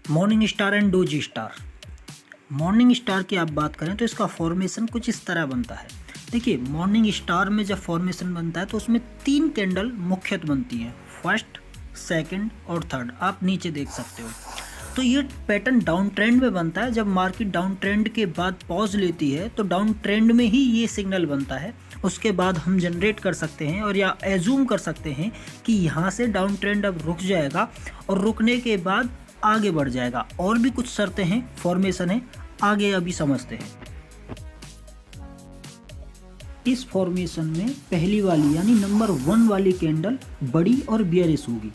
Morning star and doji star. Morning star की आप बात करें तो इसका फॉर्मेशन कुछ इस तरह बनता है। देखिए, मॉर्निंग स्टार में जब फॉर्मेशन बनता है तो उसमें 3 कैंडल मुख्यतः बनती हैं, फर्स्ट, सेकंड और थर्ड। आप नीचे देख सकते हो। तो ये पैटर्न डाउन ट्रेंड में बनता है। जब मार्केट डाउन ट्रेंड के बाद पॉज लेती है तो डाउन ट्रेंड में ही ये सिग्नल बनता है। उसके बाद हम जनरेट कर सकते हैं और या एज्यूम कर सकते हैं कि यहाँ से डाउन ट्रेंड अब रुक जाएगा और रुकने के बाद आगे बढ़ जाएगा। और भी कुछ शर्तें हैं, फॉर्मेशन है, आगे अभी समझते हैं। इस फॉर्मेशन में पहली वाली यानी नंबर 1 वाली कैंडल बड़ी और बियरिश होगी।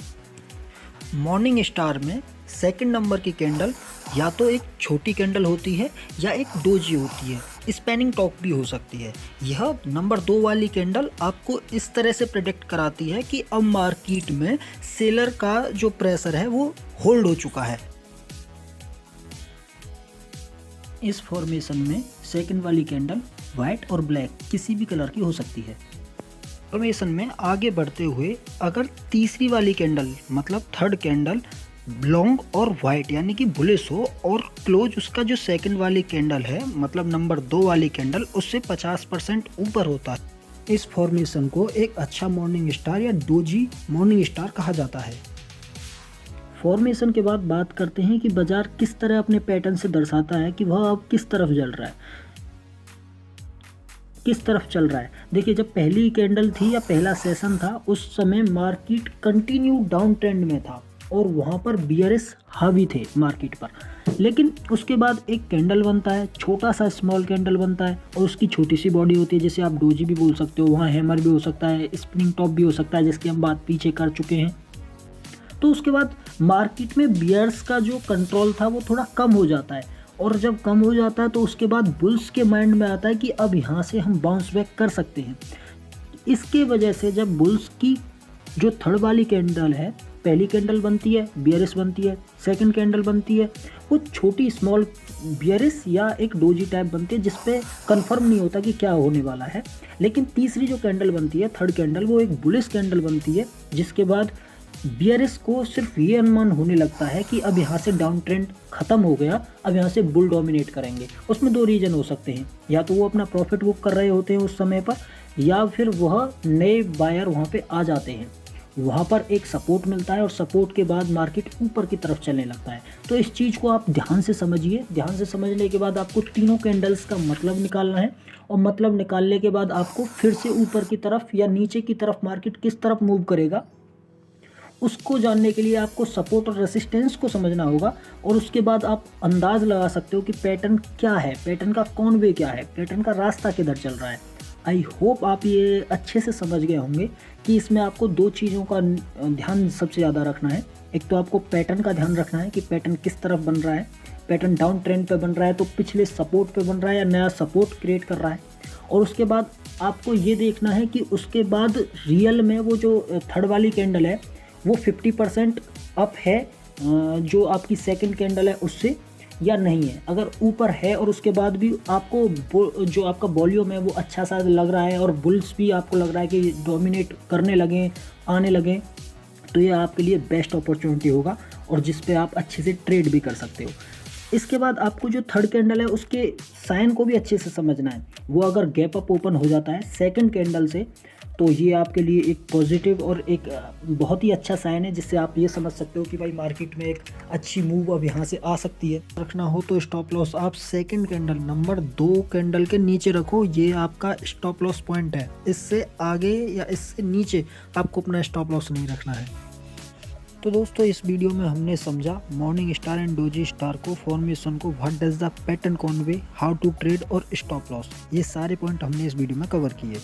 मॉर्निंग स्टार में सेकंड नंबर की कैंडल या तो एक छोटी कैंडल होती है या एक डोजी होती है, स्पैनिंग टॉप भी हो सकती है। यह नंबर 2 वाली कैंडल आपको इस तरह से प्रेडिक्ट कराती है कि अब मार्केट में सेलर का जो प्रेशर है वो होल्ड हो चुका है। इस फॉर्मेशन में सेकंड वाली कैंडल वाइट और ब्लैक किसी भी कलर की हो सकती है। फॉर्मेशन में आगे बढ़ते हुए अगर तीसरी वाली कैंडल मतलब थर्ड कैंडल लॉन्ग और वाइट यानी कि बुलिश हो और क्लोज उसका जो सेकंड वाली कैंडल है मतलब नंबर 2 वाली कैंडल उससे 50% ऊपर होता है, इस फॉर्मेशन को एक अच्छा मॉर्निंग स्टार या डोजी मॉर्निंग स्टार कहा जाता है। फॉर्मेशन के बाद बात करते हैं कि बाजार किस तरह अपने पैटर्न से दर्शाता है कि वह अब किस तरफ चल रहा है, किस तरफ चल रहा है। देखिए, जब पहली कैंडल थी या पहला सेशन था उस समय मार्केट कंटिन्यू डाउन ट्रेंड में था और वहाँ पर बियरिश हावी थे मार्केट पर। लेकिन उसके बाद एक कैंडल बनता है, छोटा सा स्मॉल कैंडल बनता है और उसकी छोटी सी बॉडी होती है, जिसे आप डोजी भी बोल सकते हो, वहाँ हैमर भी हो सकता है, स्पिनिंग टॉप भी हो सकता है, जिसकी हम बात पीछे कर चुके हैं। तो उसके बाद मार्केट में बियर्स का जो कंट्रोल था वो थोड़ा कम हो जाता है और जब कम हो जाता है तो उसके बाद बुल्स के माइंड में आता है कि अब यहाँ से हम बाउंस बैक कर सकते हैं। इसके वजह से जब बुल्स की जो थर्ड वाली कैंडल है, पहली कैंडल बनती है बियरिश बनती है, सेकंड कैंडल बनती है वो छोटी स्मॉल बियरिश या एक डोजी टाइप बनती है, जिसपे कंफर्म नहीं होता कि क्या होने वाला है। लेकिन तीसरी जो कैंडल बनती है थर्ड कैंडल वो एक बुलिश कैंडल बनती है, जिसके बाद बियरिश को सिर्फ ये अनुमान होने लगता है कि अब यहाँ से डाउन ट्रेंड खत्म हो गया, अब यहाँ से बुल डोमिनेट करेंगे। उसमें 2 रीजन हो सकते हैं, या तो वो अपना प्रॉफिट बुक कर रहे होते हैं उस समय पर, या फिर वह नए बायर वहाँ पे आ जाते हैं, वहाँ पर एक सपोर्ट मिलता है और सपोर्ट के बाद मार्केट ऊपर की तरफ चलने लगता है। तो इस चीज़ को आप ध्यान से समझिए। ध्यान से समझने के बाद आपको तीनों कैंडल्स का मतलब निकालना है और मतलब निकालने के बाद आपको फिर से ऊपर की तरफ या नीचे की तरफ मार्केट किस तरफ मूव करेगा उसको जानने के लिए आपको सपोर्ट और रेसिस्टेंस को समझना होगा और उसके बाद आप अंदाज़ लगा सकते हो कि पैटर्न क्या है, पैटर्न का कौन वे क्या है, पैटर्न का रास्ता किधर चल रहा है। आई होप आप ये अच्छे से समझ गए होंगे कि इसमें आपको 2 चीज़ों का ध्यान सबसे ज़्यादा रखना है। एक तो आपको पैटर्न का ध्यान रखना है कि पैटर्न किस तरफ बन रहा है, पैटर्न डाउन ट्रेंड पे बन रहा है तो पिछले सपोर्ट पे बन रहा है या नया सपोर्ट क्रिएट कर रहा है। और उसके बाद आपको ये देखना है कि उसके बाद रियल में वो जो थर्ड वाली कैंडल है वो 50% अप है जो आपकी सेकंड कैंडल है उससे, या नहीं है। अगर ऊपर है और उसके बाद भी आपको जो आपका वॉल्यूम है वो अच्छा सा लग रहा है और बुल्स भी आपको लग रहा है कि डोमिनेट करने लगे, आने लगे, तो ये आपके लिए बेस्ट अपॉर्चुनिटी होगा और जिस पे आप अच्छे से ट्रेड भी कर सकते हो। इसके बाद आपको जो थर्ड कैंडल है उसके साइन को भी अच्छे से समझना है। वो अगर गैप अप ओपन हो जाता है सेकंड कैंडल से तो ये आपके लिए एक पॉजिटिव और एक बहुत ही अच्छा साइन है, जिससे आप ये समझ सकते हो कि भाई मार्केट में एक अच्छी मूव अब यहाँ से आ सकती है। रखना हो तो स्टॉप लॉस आप सेकंड कैंडल नंबर 2 कैंडल के नीचे रखो, ये आपका स्टॉप लॉस पॉइंट है। इससे आगे या इससे नीचे आपको अपना स्टॉप लॉस नहीं रखना है। तो दोस्तों, इस वीडियो में हमने समझा morning star and doji star को, फॉर्मेशन को, what does the pattern convey, how to trade और स्टॉप लॉस। ये सारे पॉइंट हमने इस वीडियो में कवर किए।